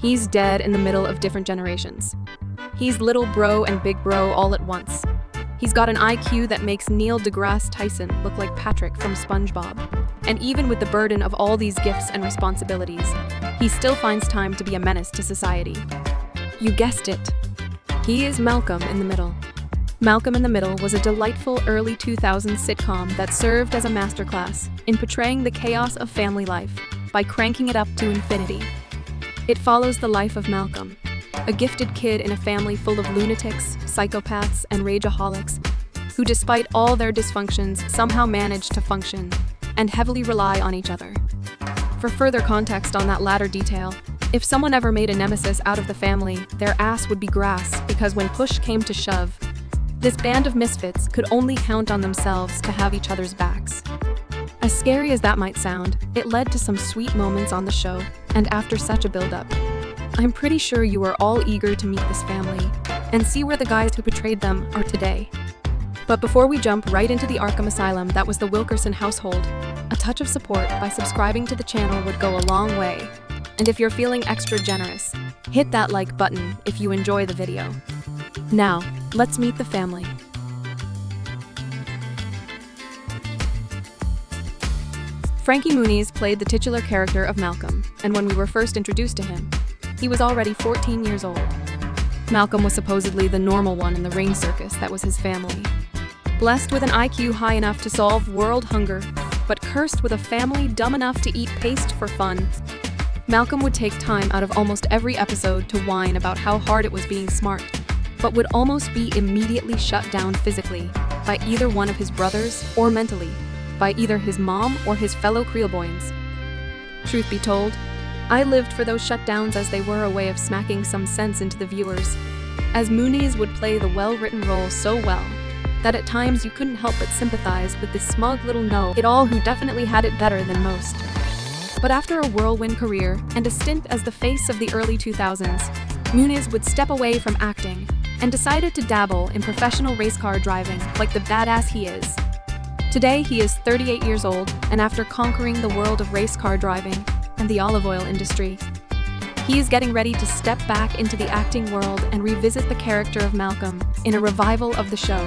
He's dead in the middle of different generations. He's little bro and big bro all at once. He's got an IQ that makes Neil deGrasse Tyson look like Patrick from SpongeBob. And even with the burden of all these gifts and responsibilities, he still finds time to be a menace to society. You guessed it. He is Malcolm in the Middle. Malcolm in the Middle was a delightful early 2000s sitcom that served as a masterclass in portraying the chaos of family life by cranking it up to infinity. It follows the life of Malcolm, a gifted kid in a family full of lunatics, psychopaths, and rageaholics, who despite all their dysfunctions somehow manage to function and heavily rely on each other. For further context on that latter detail, if someone ever made a nemesis out of the family, their ass would be grass, because when push came to shove, this band of misfits could only count on themselves to have each other's backs. As scary as that might sound, it led to some sweet moments on the show, and after such a build-up, I'm pretty sure you are all eager to meet this family and see where the guys who portrayed them are today. But before we jump right into the Arkham Asylum that was the Wilkerson household, a touch of support by subscribing to the channel would go a long way. And if you're feeling extra generous, hit that like button if you enjoy the video. Now, let's meet the family. Frankie Muniz played the titular character of Malcolm, and when we were first introduced to him, he was already 14 years old. Malcolm was supposedly the normal one in the ring circus that was his family. Blessed with an IQ high enough to solve world hunger, but cursed with a family dumb enough to eat paste for fun, Malcolm would take time out of almost every episode to whine about how hard it was being smart, but would almost be immediately shut down physically by either one of his brothers or mentally by either his mom or his fellow Creelboyns. Truth be told, I lived for those shutdowns as they were a way of smacking some sense into the viewers, as Muniz would play the well-written role so well that at times you couldn't help but sympathize with this smug little know-it-all who definitely had it better than most. But after a whirlwind career and a stint as the face of the early 2000s, Muniz would step away from acting and decided to dabble in professional race car driving like the badass he is. Today, he is 38 years old, and after conquering the world of race car driving and the olive oil industry, he is getting ready to step back into the acting world and revisit the character of Malcolm in a revival of the show.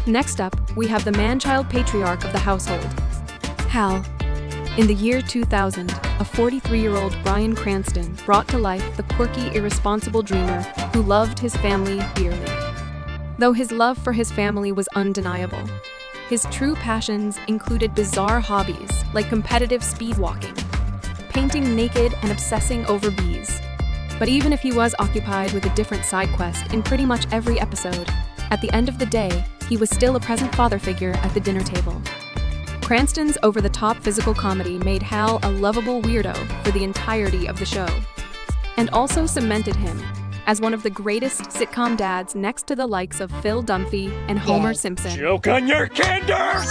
Next up, we have the man-child patriarch of the household, Hal. In the year 2000, a 43-year-old Bryan Cranston brought to life the quirky, irresponsible dreamer who loved his family dearly. Though his love for his family was undeniable, his true passions included bizarre hobbies like competitive speed walking, painting naked, and obsessing over bees. But even if he was occupied with a different side quest in pretty much every episode, at the end of the day, he was still a present father figure at the dinner table. Cranston's over-the-top physical comedy made Hal a lovable weirdo for the entirety of the show, and also cemented him as one of the greatest sitcom dads next to the likes of Phil Dunphy and Homer Simpson. Joke on your candor!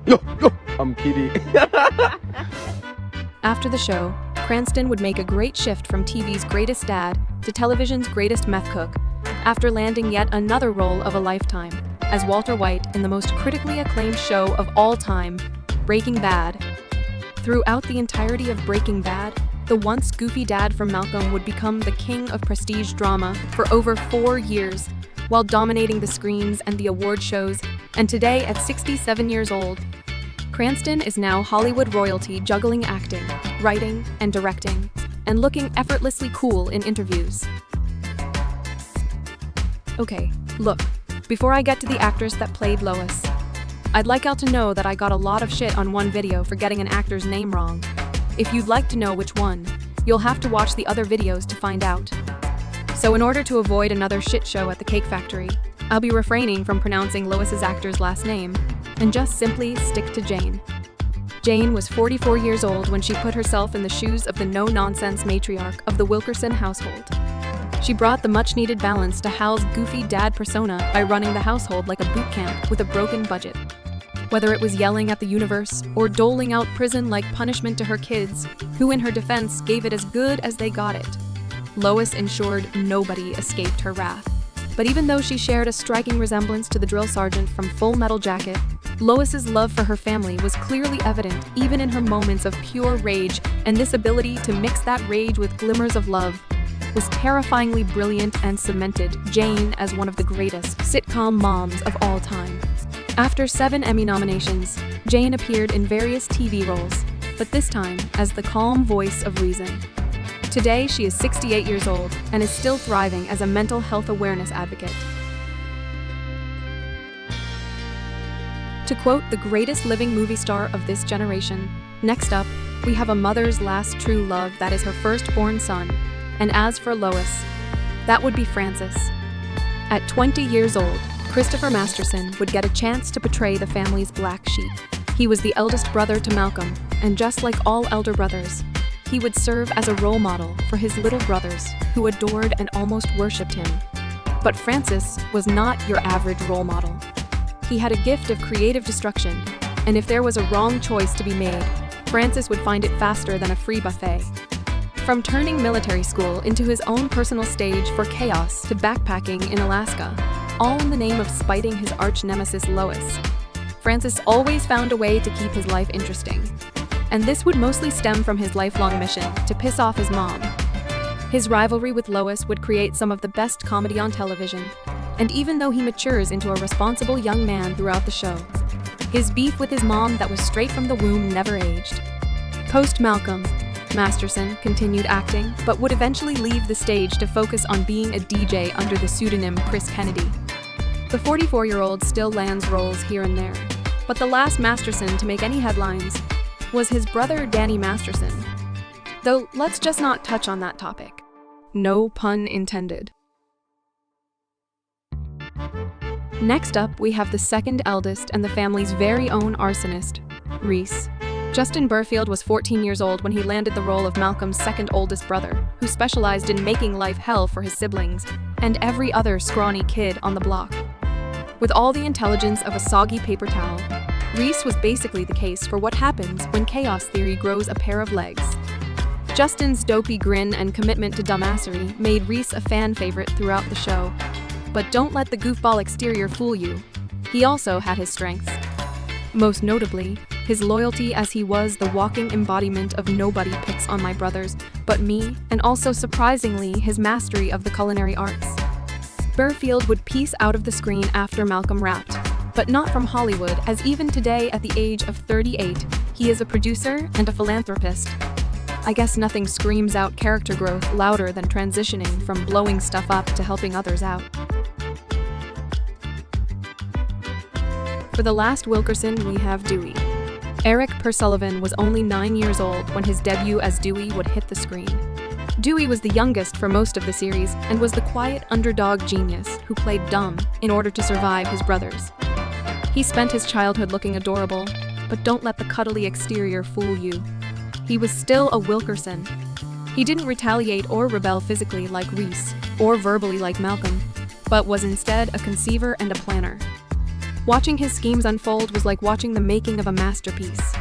No, I'm kidding. After the show, Cranston would make a great shift from TV's greatest dad to television's greatest meth cook, after landing yet another role of a lifetime as Walter White in the most critically acclaimed show of all time, Breaking Bad. Throughout the entirety of Breaking Bad, the once goofy dad from Malcolm would become the king of prestige drama for over 4 years, while dominating the screens and the award shows, and today at 67 years old, Cranston is now Hollywood royalty, juggling acting, writing, and directing, and looking effortlessly cool in interviews. Okay, look, before I get to the actress that played Lois, I'd like y'all to know that I got a lot of shit on one video for getting an actor's name wrong. If you'd like to know which one, you'll have to watch the other videos to find out. So in order to avoid another shit show at the Cake Factory, I'll be refraining from pronouncing Lois's actor's last name and just simply stick to Jane. Jane was 44 years old when she put herself in the shoes of the no-nonsense matriarch of the Wilkerson household. She brought the much-needed balance to Hal's goofy dad persona by running the household like a boot camp with a broken budget. Whether it was yelling at the universe or doling out prison-like punishment to her kids, who in her defense gave it as good as they got it, Lois ensured nobody escaped her wrath. But even though she shared a striking resemblance to the drill sergeant from Full Metal Jacket, Lois's love for her family was clearly evident even in her moments of pure rage, and this ability to mix that rage with glimmers of love was terrifyingly brilliant and cemented Jane as one of the greatest sitcom moms of all time. After 7 Emmy nominations, Jane appeared in various TV roles, but this time as the calm voice of reason. Today, she is 68 years old and is still thriving as a mental health awareness advocate. To quote the greatest living movie star of this generation, next up, we have a mother's last true love that is her firstborn son. And as for Lois, that would be Francis. At 20 years old, Christopher Masterson would get a chance to portray the family's black sheep. He was the eldest brother to Malcolm, and just like all elder brothers, he would serve as a role model for his little brothers who adored and almost worshipped him. But Francis was not your average role model. He had a gift of creative destruction, and if there was a wrong choice to be made, Francis would find it faster than a free buffet. From turning military school into his own personal stage for chaos to backpacking in Alaska, all in the name of spiting his arch-nemesis Lois, Francis always found a way to keep his life interesting. And this would mostly stem from his lifelong mission to piss off his mom. His rivalry with Lois would create some of the best comedy on television, and even though he matures into a responsible young man throughout the show, his beef with his mom that was straight from the womb never aged. Post-Malcolm, Masterson continued acting, but would eventually leave the stage to focus on being a DJ under the pseudonym Chris Kennedy. The 44-year-old still lands roles here and there, but the last Masterson to make any headlines was his brother Danny Masterson. Though let's just not touch on that topic. No pun intended. Next up, we have the second eldest and the family's very own arsonist, Reese. Justin Burfield was 14 years old when he landed the role of Malcolm's second oldest brother, who specialized in making life hell for his siblings and every other scrawny kid on the block. With all the intelligence of a soggy paper towel, Reese was basically the case for what happens when chaos theory grows a pair of legs. Justin's dopey grin and commitment to dumbassery made Reese a fan favorite throughout the show. But don't let the goofball exterior fool you. He also had his strengths. Most notably, his loyalty, as he was the walking embodiment of nobody picks on my brothers but me, and also surprisingly his mastery of the culinary arts. Burfield would piece out of the screen after Malcolm wrapped, but not from Hollywood, as even today at the age of 38, he is a producer and a philanthropist. I guess nothing screams out character growth louder than transitioning from blowing stuff up to helping others out. For the last Wilkerson, we have Dewey. Eric Pursullivan was only 9 years old when his debut as Dewey would hit the screen. Dewey was the youngest for most of the series and was the quiet underdog genius who played dumb in order to survive his brothers. He spent his childhood looking adorable, but don't let the cuddly exterior fool you. He was still a Wilkerson. He didn't retaliate or rebel physically like Reese, or verbally like Malcolm, but was instead a conceiver and a planner. Watching his schemes unfold was like watching the making of a masterpiece.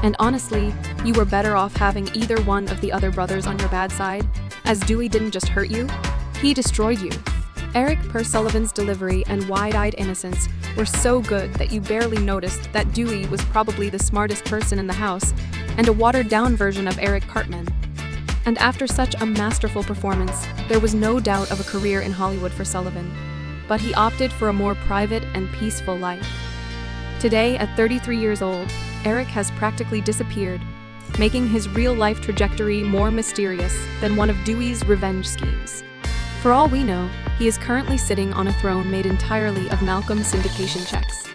And honestly, you were better off having either one of the other brothers on your bad side, as Dewey didn't just hurt you, he destroyed you. Eric Pursullivan's delivery and wide-eyed innocence were so good that you barely noticed that Dewey was probably the smartest person in the house and a watered-down version of Eric Cartman. And after such a masterful performance, there was no doubt of a career in Hollywood for Sullivan. But he opted for a more private and peaceful life. Today, at 33 years old, Eric has practically disappeared, making his real-life trajectory more mysterious than one of Dewey's revenge schemes. For all we know, he is currently sitting on a throne made entirely of Malcolm's syndication checks.